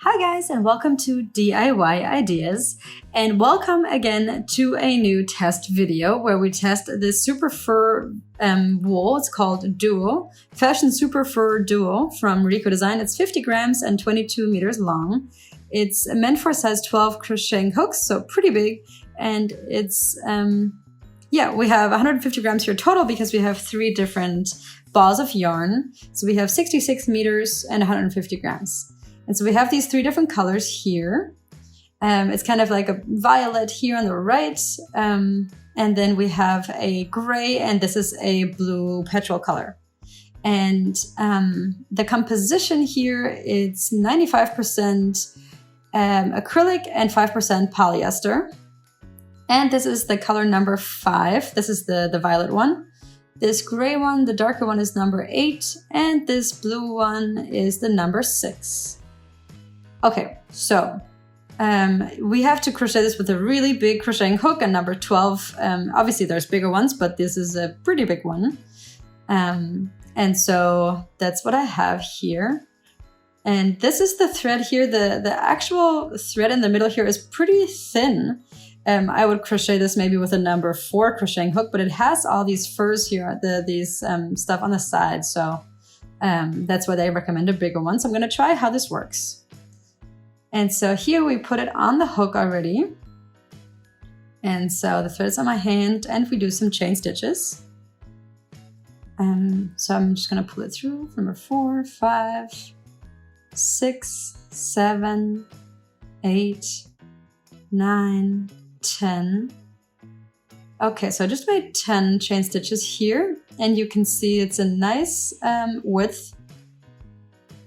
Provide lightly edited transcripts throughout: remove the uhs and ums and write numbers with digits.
Hi guys, and welcome to DIY Ideas, and welcome again to a new test video where we test this super fur wool. It's called Duo, Fashion Super Fur Duo from Rico Design. It's 50 grams and 22 meters long. It's meant for size 12 crocheting hooks, so pretty big, and it's we have 150 grams here total because we have 3 different balls of yarn. So we have 66 meters and 150 grams. And so we have these 3 different colors here. It's kind of like a violet here on the right. And then we have a gray, and this is a blue petrol color. And the composition here, it's 95% acrylic and 5% polyester. And this is the color number 5. This is the violet one. This gray one, the darker one, is number 8. And this blue one is the number 6. Okay, so we have to crochet this with a really big crocheting hook, and number 12. Obviously there's bigger ones, but this is a pretty big one. And so that's what I have here. And this is the thread here. The actual thread in the middle here is pretty thin. I would crochet this maybe with a number 4 crocheting hook, but it has all these furs here, these stuff on the side. So that's why they recommend a bigger one. So I'm going to try how this works. And so here we put it on the hook already. And so the thread is on my hand, and we do some chain stitches. So I'm just going to pull it through. Number 4, 5, 6, 7, 8, 9, 10. Okay, so I just made 10 chain stitches here, and you can see it's a nice width.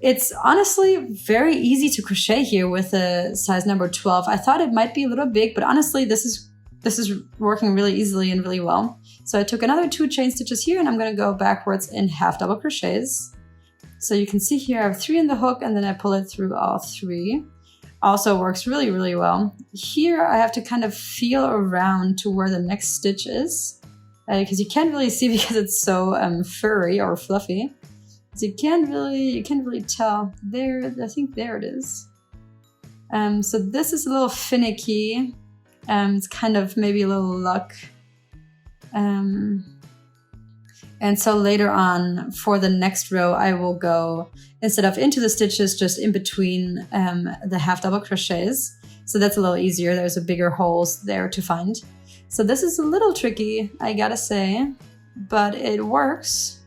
It's honestly very easy to crochet here with a size number 12. I thought it might be a little big, but honestly, this is working really easily and really well. So I took another 2 chain stitches here, and I'm going to go backwards in half double crochets. So you can see here I have 3 in the hook, and then I pull it through all 3. Also works really, really well. Here I have to kind of feel around to where the next stitch is, because you can't really see because it's so furry or fluffy. So you can't really tell. There, I think there it is. So this is a little finicky. It's kind of maybe a little luck. And so later on for the next row, I will go, instead of into the stitches, just in between the half double crochets. So that's a little easier. There's a bigger holes there to find. So this is a little tricky, I gotta say, but it works.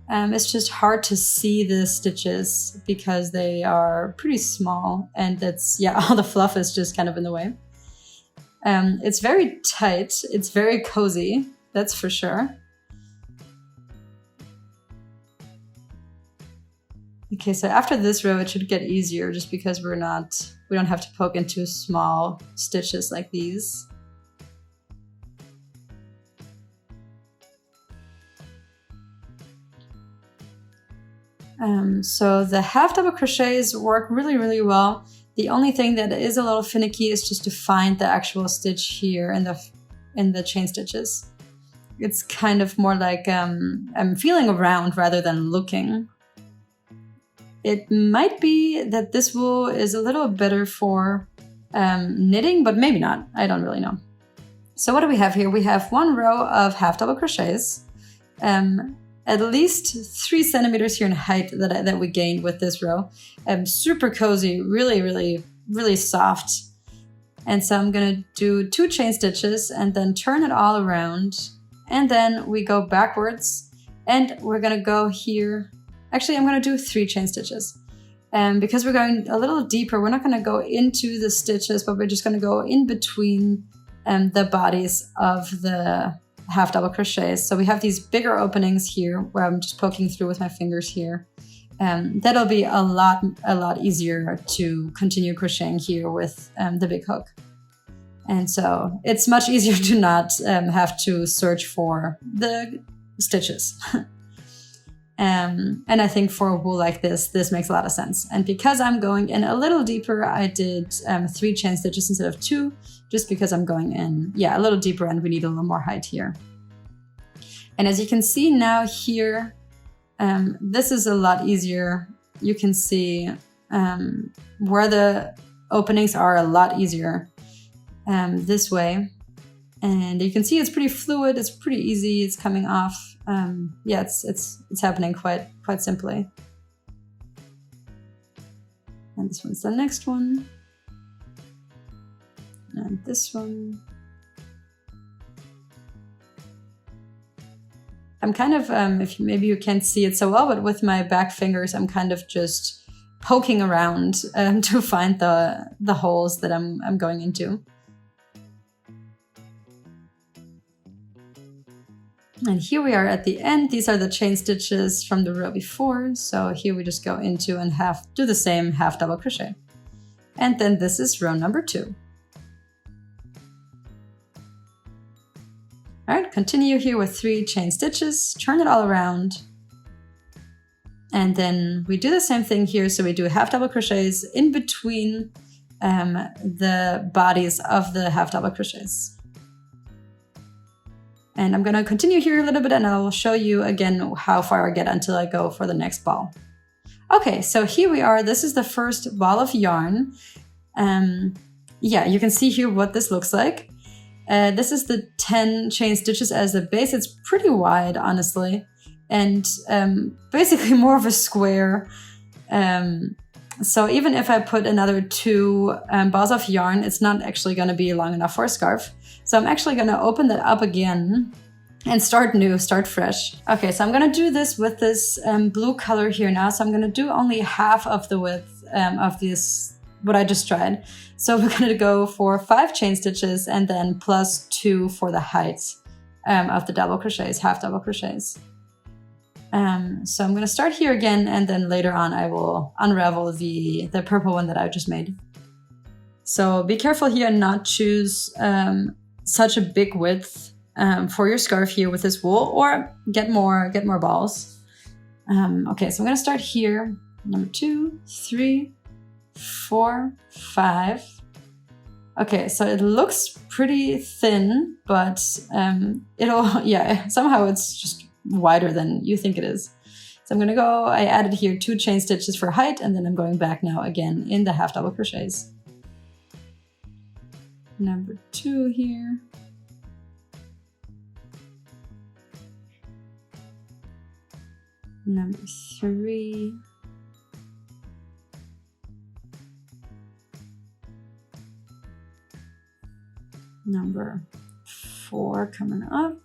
It's just hard to see the stitches because they are pretty small, and all the fluff is just kind of in the way. It's very tight. It's very cozy, that's for sure. Okay, so after this row, it should get easier just because we don't have to poke into small stitches like these. So the half double crochets work really, really well. The only thing that is a little finicky is just to find the actual stitch here in the chain stitches. It's kind of more like I'm feeling around rather than looking. It might be that this wool is a little better for knitting, but maybe not. I don't really know. So what do we have here? We have 1 row of half double crochets. At least 3 centimeters here in height that we gained with this row. Super cozy, really, really, really soft. And so I'm gonna do 2 chain stitches and then turn it all around. And then we go backwards, and we're gonna go here. Actually, I'm gonna do 3 chain stitches. Because we're going a little deeper, we're not gonna go into the stitches, but we're just gonna go in between the bodies of the half double crochets. So we have these bigger openings here where I'm just poking through with my fingers here. That'll be a lot easier to continue crocheting here with the big hook. And so it's much easier to not have to search for the stitches. And I think for a wool like this makes a lot of sense. And because I'm going in a little deeper, I did 3 chain stitches instead of 2, just because I'm going in, a little deeper, and we need a little more height here. And as you can see now here, this is a lot easier. You can see where the openings are a lot easier this way. And you can see it's pretty fluid, it's pretty easy, it's coming off. Yeah, it's happening quite simply. And this one's the next one. And this one. I'm kind of, if maybe you can't see it so well, but with my back fingers, I'm kind of just poking around to find the holes that I'm going into. And here we are at the end. These are the chain stitches from the row before. So here we just go into and do the same half double crochet. And then this is row number 2. All right, continue here with 3 chain stitches, turn it all around. And then we do the same thing here. So we do half double crochets in between the bodies of the half double crochets. And I'm gonna continue here a little bit and I'll show you again how far I get until I go for the next ball. Okay, so here we are. This is the first ball of yarn. Yeah, you can see here what this looks like. This is the 10 chain stitches as the base. It's pretty wide, honestly, and basically more of a square. So even if I put another 2 balls of yarn, it's not actually going to be long enough for a scarf. So I'm actually going to open that up again and start new, start fresh. Okay, so I'm going to do this with this blue color here now. So I'm going to do only half of the width of this, what I just tried. So we're going to go for 5 chain stitches and then plus 2 for the height of the double crochets, half double crochets. So I'm going to start here again, and then later on I will unravel the purple one that I just made. So be careful here and not choose such a big width for your scarf here with this wool, or get more balls. Okay, so I'm going to start here. Number 2, 3, 4, 5. Okay, so it looks pretty thin, but somehow it's just wider than you think it is. So I'm gonna I added here 2 chain stitches for height, and then I'm going back now again in the half double crochets. Number 2 here. Number 3. Number 4 coming up.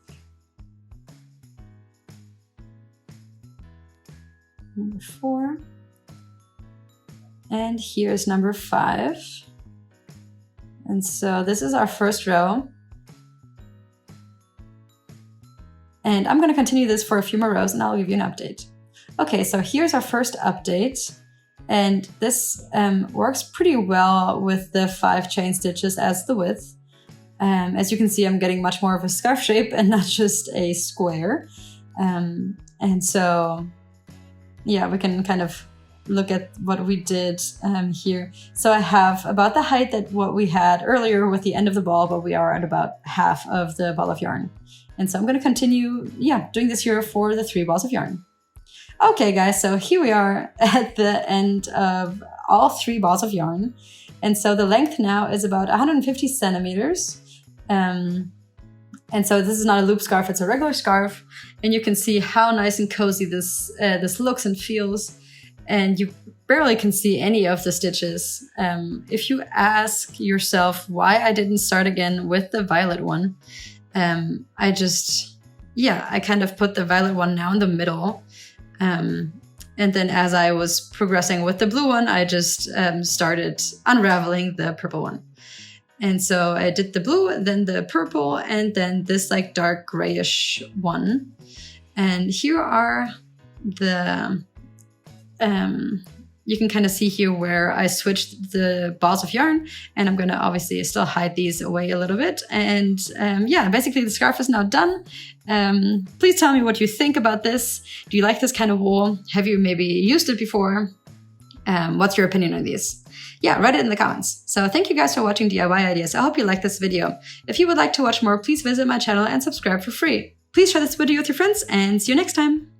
Number 4. And here's number 5. And so this is our first row. And I'm going to continue this for a few more rows and I'll give you an update. Okay, so here's our first update. And this works pretty well with the 5 chain stitches as the width. As you can see, I'm getting much more of a scarf shape and not just a square. And so, yeah, we can kind of look at what we did here. So I have about the height that what we had earlier with the end of the ball, but we are at about half of the ball of yarn. And so I'm going to continue, doing this here for the 3 balls of yarn. Okay, guys, so here we are at the end of all 3 balls of yarn. And so the length now is about 150 centimeters. And so this is not a loop scarf, it's a regular scarf. And you can see how nice and cozy this looks and feels. And you barely can see any of the stitches. If you ask yourself why I didn't start again with the violet one, I kind of put the violet one now in the middle. And then as I was progressing with the blue one, I just started unraveling the purple one. And so I did the blue, then the purple, and then this like dark grayish one. And here are the, you can kind of see here where I switched the balls of yarn, and I'm gonna obviously still hide these away a little bit. And basically the scarf is now done. Please tell me what you think about this. Do you like this kind of wool? Have you maybe used it before? What's your opinion on these? Yeah, write it in the comments. So thank you guys for watching DIY Ideas. I hope you liked this video. If you would like to watch more, please visit my channel and subscribe for free. Please share this video with your friends and see you next time.